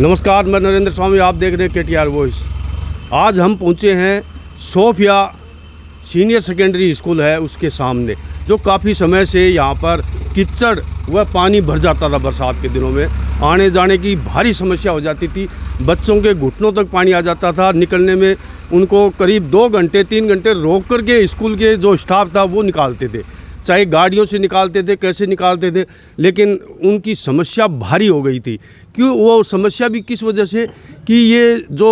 नमस्कार, मैं नरेंद्र स्वामी, आप देख रहे हैं KTR वॉइस। आज हम पहुंचे हैं सोफिया सीनियर सेकेंडरी स्कूल है उसके सामने, जो काफ़ी समय से यहाँ पर कीचड़ व पानी भर जाता था। बरसात के दिनों में आने जाने की भारी समस्या हो जाती थी। बच्चों के घुटनों तक पानी आ जाता था। निकलने में उनको करीब 2 घंटे 3 घंटे रोक करके स्कूल के जो स्टाफ था वो निकालते थे, चाहे गाड़ियों से निकालते थे, कैसे निकालते थे, लेकिन उनकी समस्या भारी हो गई थी। क्यों? वो समस्या भी किस वजह से कि ये जो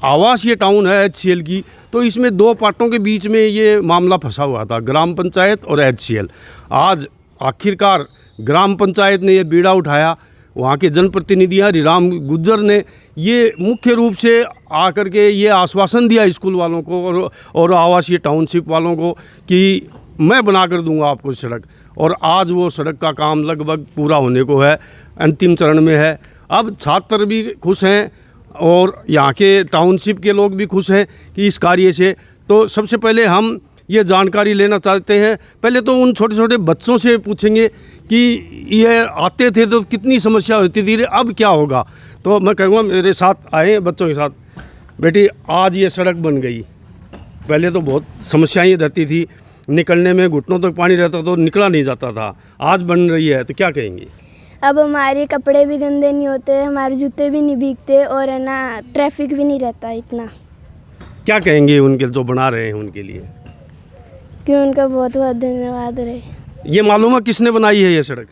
आवासीय टाउन है HCL की, तो इसमें 2 पार्टों के बीच में ये मामला फंसा हुआ था, ग्राम पंचायत और HCL। आज आखिरकार ग्राम पंचायत ने ये बीड़ा उठाया। वहाँ के जनप्रतिनिधि हरिराम गुज्जर ने ये मुख्य रूप से आकर के ये आश्वासन दिया स्कूल वालों को और आवासीय टाउनशिप वालों को कि मैं बना कर दूंगा आपको सड़क। और आज वो सड़क का काम लगभग पूरा होने को है, अंतिम चरण में है। अब छात्र भी खुश हैं और यहाँ के टाउनशिप के लोग भी खुश हैं कि इस कार्य से। तो सबसे पहले हम ये जानकारी लेना चाहते हैं। पहले तो उन छोटे छोटे बच्चों से पूछेंगे कि ये आते थे तो कितनी समस्या होती थी, अब क्या होगा। तो मैं कहूँगा मेरे साथ आए बच्चों के साथ। बेटी, आज ये सड़क बन गई, पहले तो बहुत समस्याएं रहती थी, निकलने में घुटनों तक पानी रहता तो निकला नहीं जाता था। आज बन रही है तो क्या कहेंगे? अब हमारे कपड़े भी गंदे नहीं होते, हमारे जूते भी नहीं भीगते और है ना ट्रैफिक भी नहीं रहता इतना। क्या कहेंगे उनके जो बना रहे हैं उनके लिए? कि उनका बहुत बहुत धन्यवाद रहे। ये मालूम है किसने बनाई है ये सड़क?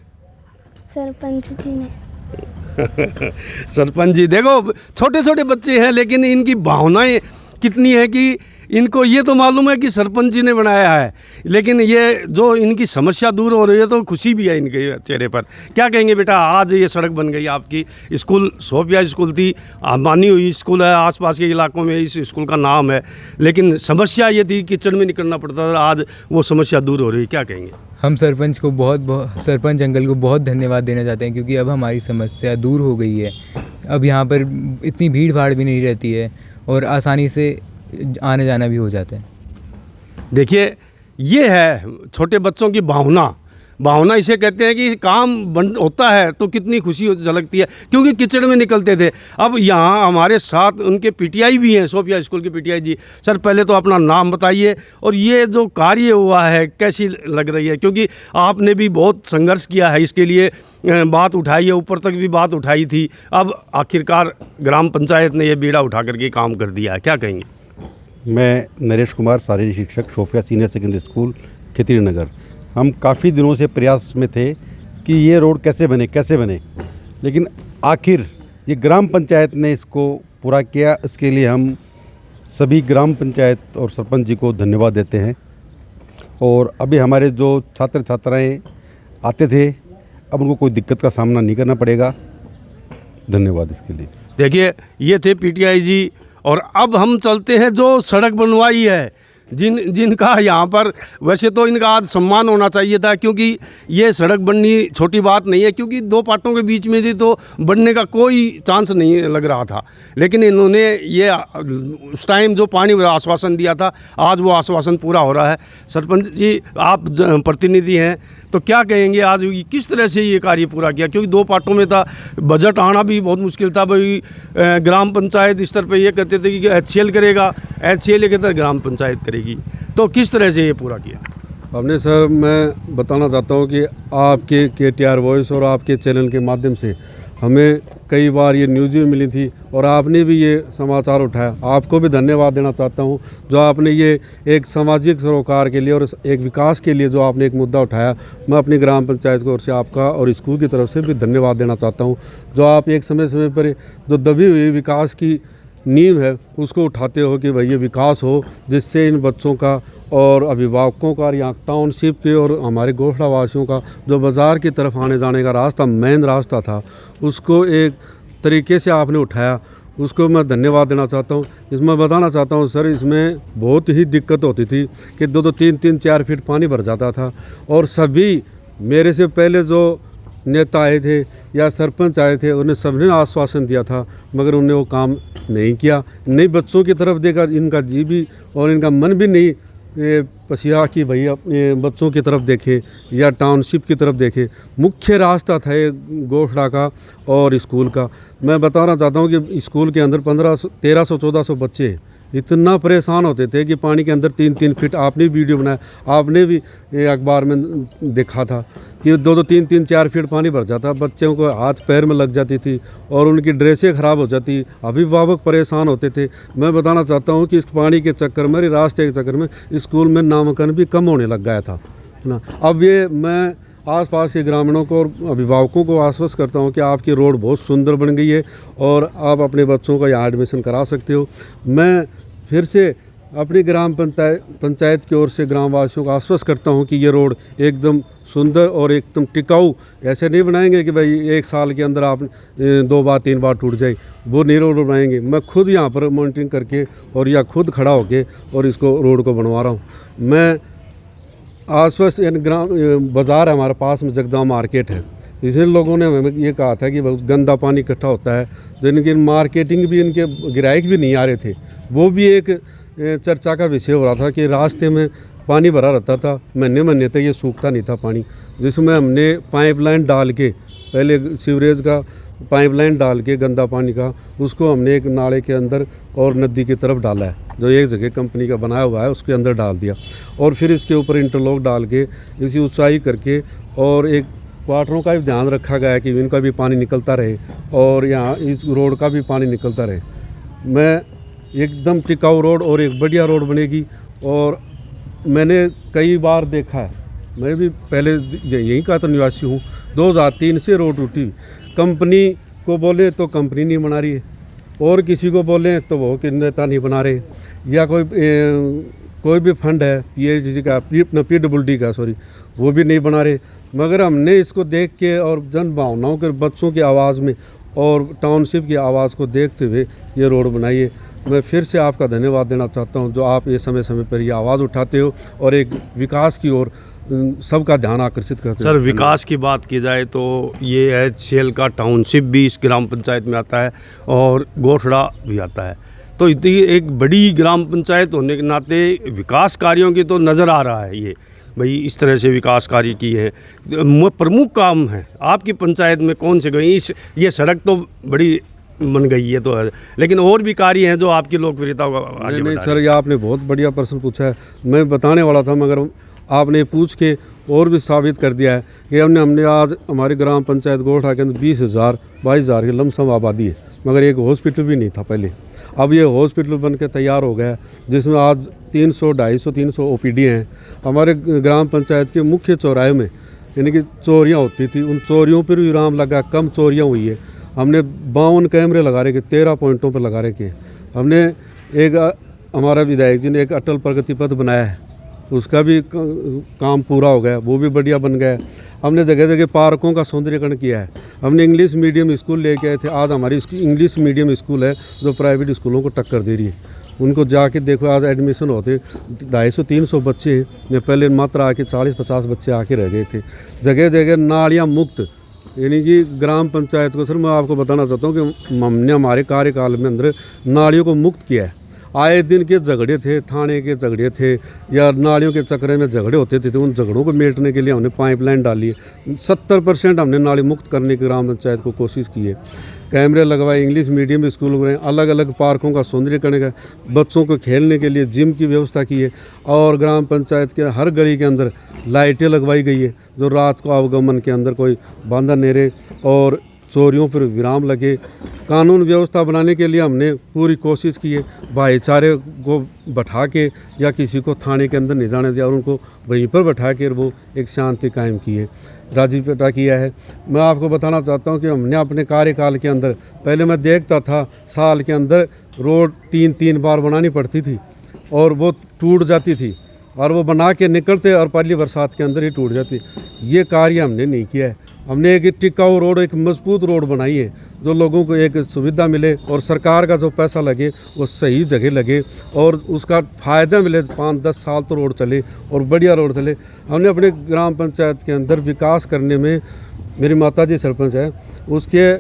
सरपंच जी ने। सरपंच जी, देखो छोटे छोटे बच्चे हैं लेकिन इनकी भावनाएं कितनी है कि इनको ये तो मालूम है कि सरपंच जी ने बनाया है, लेकिन ये जो इनकी समस्या दूर हो रही है तो खुशी भी है इनके चेहरे पर। क्या कहेंगे बेटा, आज ये सड़क बन गई आपकी? स्कूल सोफिया स्कूल थी, मानी हुई स्कूल है, आसपास के इलाकों में इस स्कूल का नाम है, लेकिन समस्या ये थी कीचड़ में निकलना पड़ता था। आज वो समस्या दूर हो रही है, क्या कहेंगे? हम सरपंच अंकल को बहुत धन्यवाद देना चाहते हैं, क्योंकि अब हमारी समस्या दूर हो गई है। अब यहाँ पर इतनी भीड़ भाड़ भी नहीं रहती है और आसानी से आने जाना भी हो जाता है। देखिए, ये है छोटे बच्चों की भावना इसे कहते हैं कि काम बन होता है तो कितनी खुशी झलकती है, क्योंकि कीचड़ में निकलते थे। अब यहाँ हमारे साथ उनके PTI भी हैं, सोफिया स्कूल के PTI जी। सर, पहले तो अपना नाम बताइए और ये जो कार्य हुआ है कैसी लग रही है, क्योंकि आपने भी बहुत संघर्ष किया है इसके लिए, बात उठाई है, ऊपर तक भी बात उठाई थी। अब आखिरकार ग्राम पंचायत ने ये बीड़ा उठा करके काम कर दिया है, क्या कहेंगे? मैं नरेश कुमार, शारीरिक शिक्षक, सोफिया सीनियर सेकेंडरी स्कूल, खितरी नगर। हम काफ़ी दिनों से प्रयास में थे कि ये रोड कैसे बने, लेकिन आखिर ये ग्राम पंचायत ने इसको पूरा किया। इसके लिए हम सभी ग्राम पंचायत और सरपंच जी को धन्यवाद देते हैं। और अभी हमारे जो छात्र छात्राएं आते थे, अब उनको कोई दिक्कत का सामना नहीं करना पड़ेगा। धन्यवाद इसके लिए। देखिए, ये थे PTI जी। और अब हम चलते हैं जो सड़क बनवाई है, जिनका यहाँ पर वैसे तो इनका आज सम्मान होना चाहिए था, क्योंकि ये सड़क बननी छोटी बात नहीं है, क्योंकि 2 पार्टों के बीच में थी तो बनने का कोई चांस नहीं लग रहा था। लेकिन इन्होंने ये उस टाइम जो पानी आश्वासन दिया था, आज वो आश्वासन पूरा हो रहा है। सरपंच जी, आप प्रतिनिधि हैं, तो क्या कहेंगे आज किस तरह से ये कार्य पूरा किया? क्योंकि 2 पार्टों में था, बजट आना भी बहुत मुश्किल था। भाई ग्राम पंचायत स्तर पे ये कहते थे कि HCL करेगा, HCL के तरह ग्राम पंचायत करेगी, तो किस तरह से ये पूरा किया? हमने सर, मैं बताना चाहता हूँ कि आपके KTR वॉइस और आपके चैनल के माध्यम से हमें कई बार ये न्यूज़ भी मिली थी और आपने भी ये समाचार उठाया। आपको भी धन्यवाद देना चाहता हूँ, जो आपने ये एक सामाजिक सरोकार के लिए और एक विकास के लिए जो आपने एक मुद्दा उठाया। मैं अपनी ग्राम पंचायत की ओर से आपका और स्कूल की तरफ से भी धन्यवाद देना चाहता हूँ, जो आप एक समय पर जो दबी हुई विकास की नींव है उसको उठाते हो कि भाई ये विकास हो, जिससे इन बच्चों का और अभिभावकों का, यहाँ टाउनशिप के और हमारे गोठड़ा वासियों का जो बाज़ार की तरफ आने जाने का रास्ता, मेन रास्ता था, उसको एक तरीके से आपने उठाया। उसको मैं धन्यवाद देना चाहता हूँ। इसमें बताना चाहता हूँ सर, इसमें बहुत ही दिक्कत होती थी कि 2-2, 3-3, 4 फीट पानी भर जाता था और सभी मेरे से पहले जो नेता आए थे या सरपंच आए थे, उन्हें सबने आश्वासन दिया था, मगर उन्होंने वो काम नहीं किया। नहीं बच्चों की तरफ देखा, इनका जी भी और इनका मन भी नहीं ये पसिया कि भाई अपने बच्चों की तरफ देखे या टाउनशिप की तरफ देखे। मुख्य रास्ता था ये गोठड़ा का और स्कूल का। मैं बताना चाहता हूँ कि स्कूल के अंदर 1300-1400 बच्चे हैं। इतना परेशान होते थे कि पानी के अंदर 3-3 फीट, आपने वीडियो बनाया, आपने भी ये अखबार में देखा था कि 2-2, 3-3, 4 फीट पानी भर जाता, बच्चों को हाथ पैर में लग जाती थी और उनकी ड्रेसें ख़राब हो जाती, अभिभावक परेशान होते थे। मैं बताना चाहता हूँ कि इस पानी के चक्कर में, रास्ते के चक्कर में स्कूल में नामांकन भी कम होने लग गया था ना। अब ये मैं आसपास के ग्रामीणों को और अभिभावकों को आश्वस्त करता हूँ कि आपकी रोड बहुत सुंदर बन गई है और आप अपने बच्चों का यहाँ एडमिशन करा सकते हो। मैं फिर से अपनी ग्राम पंचायत की ओर से ग्रामवासियों को आश्वस्त करता हूँ कि ये रोड एकदम सुंदर और एकदम टिकाऊ, ऐसे नहीं बनाएंगे कि भाई 1 साल के अंदर आप 2 बार 3 बार टूट जाए, वो नहीं रोड बनाएंगे। मैं खुद यहाँ पर मॉनिटरिंग करके और या खुद खड़ा होके और इसको रोड को बनवा रहा हूँ। मैं आसपास ग्राम बाज़ार है हमारे पास में, जगदाव मार्केट है, इसलिए लोगों ने हमें ये कहा था कि बहुत गंदा पानी इकट्ठा होता है, जो इनकी मार्केटिंग भी, इनके ग्राहक भी नहीं आ रहे थे। वो भी एक चर्चा का विषय हो रहा था कि रास्ते में पानी भरा रहता था, महीने तक ये सूखता नहीं था पानी, जिसमें हमने पाइपलाइन डाल के, पहले सीवरेज का पाइपलाइन डाल के गंदा पानी का, उसको हमने एक नाले के अंदर और नदी की तरफ डाला है, जो एक जगह कंपनी का बनाया हुआ है उसके अंदर डाल दिया, और फिर इसके ऊपर इंटरलॉक डाल के इसी ऊंचाई करके, और एक क्वार्टरों का भी ध्यान रखा गया है कि इनका भी पानी निकलता रहे और यहाँ इस रोड का भी पानी निकलता रहे। मैं एकदम टिकाऊ रोड और एक बढ़िया रोड बनेगी। और मैंने कई बार देखा है, मैं भी पहले यहीं का तो निवासी हूँ, 2003 से रोड टूटी। कंपनी को बोले तो कंपनी नहीं बना रही है, और किसी को बोले तो वो कि नेता नहीं बना रहे, या कोई भी फंड है ये का PWD का वो भी नहीं बना रहे। मगर हमने इसको देख के और जन भावनाओं के, बच्चों की आवाज़ में और टाउनशिप की आवाज़ को देखते हुए ये रोड बनाई है। मैं फिर से आपका धन्यवाद देना चाहता हूं, जो आप ये समय समय पर ये आवाज़ उठाते हो और एक विकास की ओर सबका ध्यान आकर्षित करते हो। सर, विकास की बात की जाए तो ये है, सेल का टाउनशिप भी इस ग्राम पंचायत में आता है और गोठड़ा भी आता है, तो इतनी एक बड़ी ग्राम पंचायत होने के नाते विकास कार्यों की तो नज़र आ रहा है। ये भाई इस तरह से विकास कार्य की है, प्रमुख काम है आपकी पंचायत में कौन से गई? ये सड़क तो बड़ी बन गई है तो है, लेकिन और भी कार्य हैं जो आपकी लोकप्रियता को आगे नहीं सर, ये आपने बहुत बढ़िया प्रश्न पूछा है। मैं बताने वाला था मगर आपने पूछ के और भी साबित कर दिया है कि हमने आज हमारी ग्राम पंचायत गोठा के अंदर 20,000-22,000 की लमसम आबादी है, मगर एक हॉस्पिटल भी नहीं था पहले। अब ये हॉस्पिटल बन के तैयार हो गया, जिसमें आज 300-250-300 OPD हैं। हमारे ग्राम पंचायत के मुख्य चौराहे में यानी कि चोरियाँ होती थी, उन चोरियों पर भी विराम लगा, कम चोरियाँ हुई है। हमने 52 कैमरे लगा रखे, 13 पॉइंटों पर लगा रखे। हमने एक हमारा विधायक जी ने एक अटल प्रगति पथ बनाया है, उसका भी काम पूरा हो गया, वो भी बढ़िया बन गया। हमने जगह जगह पार्कों का सौंदर्यीकरण किया है। हमने इंग्लिश मीडियम स्कूल लेके आए थे, आज हमारी इंग्लिश मीडियम स्कूल है जो प्राइवेट स्कूलों को टक्कर दे रही है। उनको जाके देखो, आज एडमिशन होते 250-300 बच्चे, ने पहले मात्र आके 40-50 बच्चे आके रह गए थे। जगह जगह नालियाँ मुक्त, यानी कि ग्राम पंचायत को, सर मैं आपको बताना चाहता हूँ कि हमने हमारे कार्यकाल में अंदर नालियों को मुक्त किया है। आए दिन के झगड़े थे, थाने के झगड़े थे या नालियों के चक्कर में झगड़े होते थे, तो उन झगड़ों को मेटने के लिए हमने पाइपलाइन डाली है। 70% हमने नाली मुक्त करने की ग्राम पंचायत को कोशिश की है। कैमरे लगवाए, इंग्लिश मीडियम स्कूल में अलग अलग पार्कों का सौंदर्यीकरण का, बच्चों को खेलने के लिए जिम की व्यवस्था की है, और ग्राम पंचायत के हर गली के अंदर लाइटें लगवाई गई है, जो रात को आवागमन के अंदर कोई बांधा नहीं रहे और चोरियों पर विराम लगे। कानून व्यवस्था बनाने के लिए हमने पूरी कोशिश की है, भाईचारे को बैठा के या किसी को थाने के अंदर नहीं जाने दिया और उनको वहीं पर बैठा के वो एक शांति कायम की है, राजीपटा किया है। मैं आपको बताना चाहता हूं कि हमने अपने कार्यकाल के अंदर, पहले मैं देखता था साल के अंदर रोड 3-3 बार बनानी पड़ती थी और वो टूट जाती थी, और वो बना के निकलते और पहली बरसात के अंदर ही टूट जाती। ये कार्य हमने नहीं किया है। हमने एक टिकाऊ रोड, एक मजबूत रोड बनाई है, जो लोगों को एक सुविधा मिले और सरकार का जो पैसा लगे वो सही जगह लगे और उसका फ़ायदा मिले। 5-10 साल तो रोड चले और बढ़िया रोड चले। हमने अपने ग्राम पंचायत के अंदर विकास करने में, मेरी माताजी सरपंच है, उसके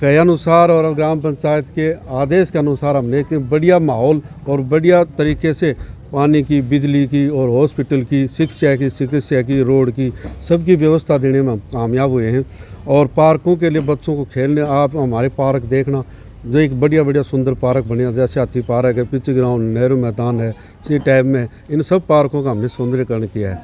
कहे अनुसार और ग्राम पंचायत के आदेश के अनुसार हमने एक बढ़िया माहौल और बढ़िया तरीके से पानी की, बिजली की और हॉस्पिटल की, शिक्षा की, चिकित्सा की, रोड की, सबकी व्यवस्था देने में हम कामयाब हुए हैं। और पार्कों के लिए बच्चों को खेलने, आप हमारे पार्क देखना, जो एक बढ़िया बढ़िया सुंदर पार्क बने, जैसे हाथी पार्क है, पिच ग्राउंड, नेहरू मैदान है, इसी टाइप में इन सब पार्कों का हमने सौंदर्यकरण किया है।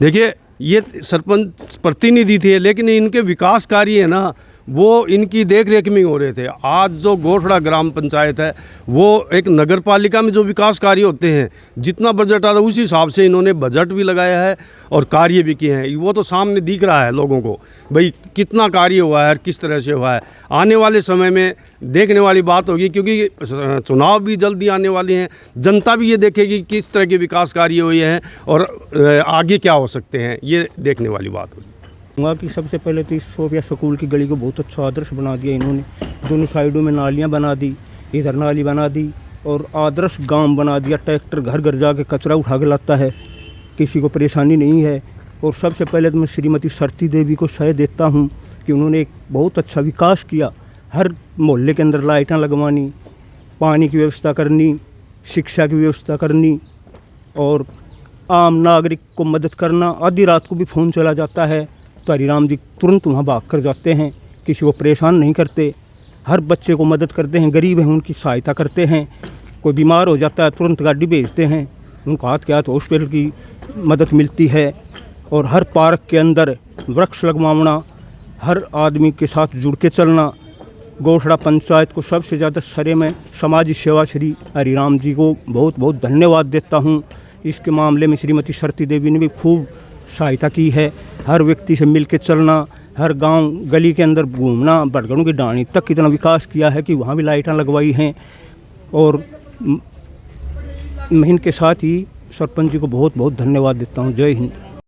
देखिए, ये सरपंच प्रतिनिधि थे, लेकिन इनके विकास कार्य है ना, वो इनकी देख रेख में हो रहे थे। आज जो गोठड़ा ग्राम पंचायत है, वो एक नगर पालिका में जो विकास कार्य होते हैं, जितना बजट आता है उसी हिसाब से इन्होंने बजट भी लगाया है और कार्य भी किए हैं। वो तो सामने दिख रहा है लोगों को, भाई कितना कार्य हुआ है और किस तरह से हुआ है। आने वाले समय में देखने वाली बात होगी, क्योंकि चुनाव भी जल्दी आने वाले हैं। जनता भी ये देखेगी किस तरह के विकास कार्य हुए हैं और आगे क्या हो सकते हैं, ये देखने वाली बात होगी। वहाँ की सबसे पहले तो इस सोफिया स्कूल की गली को बहुत अच्छा आदर्श बना दिया इन्होंने। दोनों साइडों में नालियाँ बना दी, इधर नाली बना दी और आदर्श गांव बना दिया। ट्रैक्टर घर घर जाके कचरा उठा के लाता है, किसी को परेशानी नहीं है। और सबसे पहले तो मैं श्रीमती सरती देवी को शय देता हूँ कि उन्होंने एक बहुत अच्छा विकास किया। हर मोहल्ले के अंदर लाइटें लगवानी, पानी की व्यवस्था करनी, शिक्षा की व्यवस्था करनी और आम नागरिक को मदद करना। आधी रात को भी फ़ोन चला जाता है तो हरिराम जी तुरंत वहाँ भाग कर जाते हैं, किसी को परेशान नहीं करते। हर बच्चे को मदद करते हैं, गरीब हैं उनकी सहायता करते हैं। कोई बीमार हो जाता है तुरंत गाड़ी भेजते हैं, उनको हाथ के हाथ हॉस्पिटल की मदद मिलती है। और हर पार्क के अंदर वृक्ष लगवाना, हर आदमी के साथ जुड़ के चलना। गोठड़ा पंचायत को सबसे ज़्यादा सरे में समाजी सेवा श्री हरिराम जी को बहुत बहुत धन्यवाद देता हूँ। इसके मामले में श्रीमती सरती देवी ने भी खूब सहायता की है। हर व्यक्ति से मिल के चलना, हर गांव गली के अंदर घूमना, बरगढ़ों की डाणी तक इतना विकास किया है कि वहाँ भी लाइटें लगवाई हैं। और मैं इनके साथ ही सरपंच जी को बहुत बहुत धन्यवाद देता हूँ। जय हिंद।